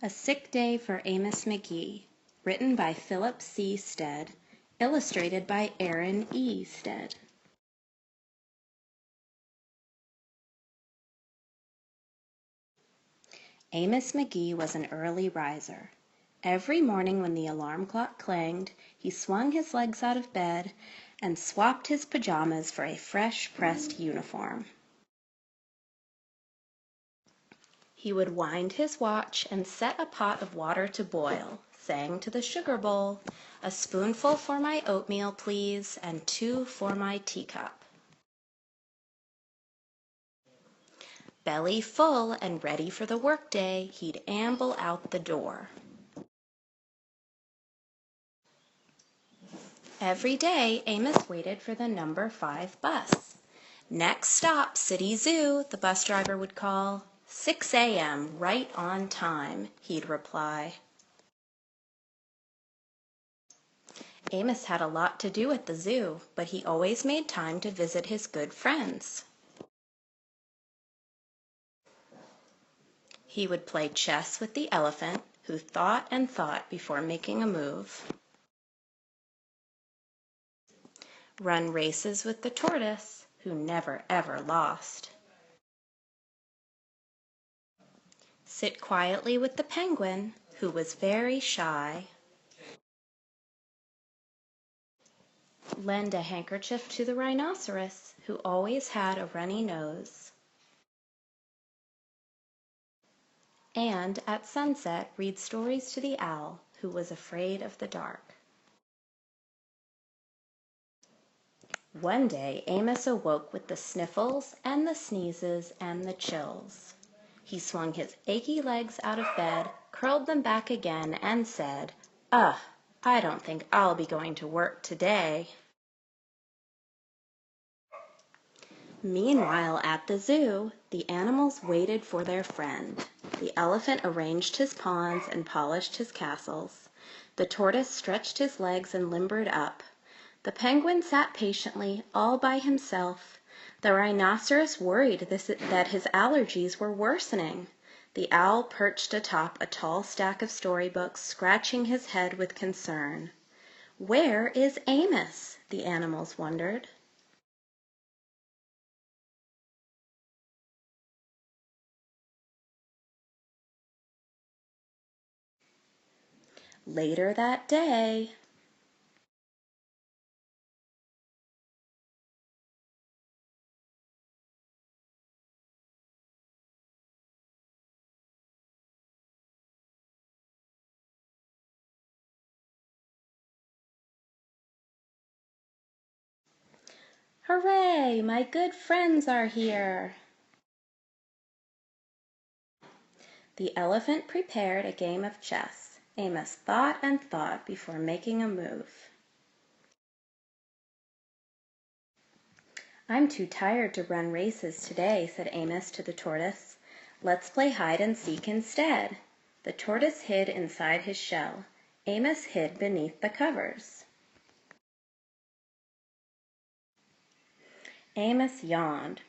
A Sick Day for Amos McGee, written by Philip C. Stead, illustrated by Aaron E. Stead. Amos McGee was an early riser. Every morning when the alarm clock clanged, he swung his legs out of bed and swapped his pajamas for a fresh pressed uniform. He would wind his watch and set a pot of water to boil, saying to the sugar bowl, "A spoonful for my oatmeal, please, and 2 for my teacup." Belly full and ready for the workday, he'd amble out the door. Every day, Amos waited for the number 5 bus. "Next stop, City Zoo," the bus driver would call. "6 a.m., right on time," he'd reply. Amos had a lot to do at the zoo, but he always made time to visit his good friends. He would play chess with the elephant, who thought and thought before making a move. Run races with the tortoise, who never ever lost. Sit quietly with the penguin, who was very shy. Lend a handkerchief to the rhinoceros, who always had a runny nose. And at sunset, read stories to the owl, who was afraid of the dark. One day, Amos awoke with the sniffles and the sneezes and the chills. He swung his achy legs out of bed, curled them back again, and said, "Ugh, I don't think I'll be going to work today." Meanwhile, at the zoo, the animals waited for their friend. The elephant arranged his pawns and polished his castles. The tortoise stretched his legs and limbered up. The penguin sat patiently, all by himself. The rhinoceros worried that his allergies were worsening. The owl perched atop a tall stack of storybooks, scratching his head with concern. "Where is Amos?" the animals wondered. Later that day, "Hooray! My good friends are here." The elephant prepared a game of chess. Amos thought and thought before making a move. "I'm too tired to run races today," said Amos to the tortoise. "Let's play hide and seek instead." The tortoise hid inside his shell. Amos hid beneath the covers. Amos yawned.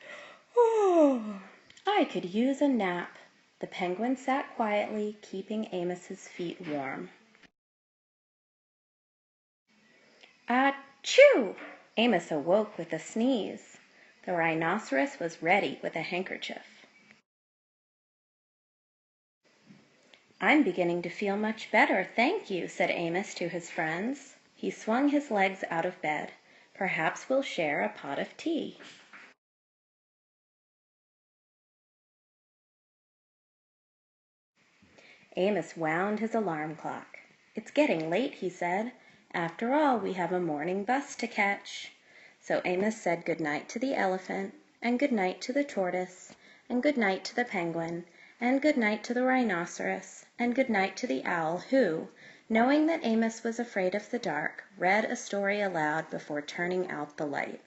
"Oh, I could use a nap." The penguin sat quietly, keeping Amos's feet warm. "Achoo!" Amos awoke with a sneeze. The rhinoceros was ready with a handkerchief. "I'm beginning to feel much better, thank you," said Amos to his friends. He swung his legs out of bed. "Perhaps we'll share a pot of tea." Amos wound his alarm clock. "It's getting late," he said. "After all, we have a morning bus to catch." So Amos said good night to the elephant, and good night to the tortoise, and good night to the penguin, and good night to the rhinoceros, and good night to the owl, who, knowing that Amos was afraid of the dark, read a story aloud before turning out the light.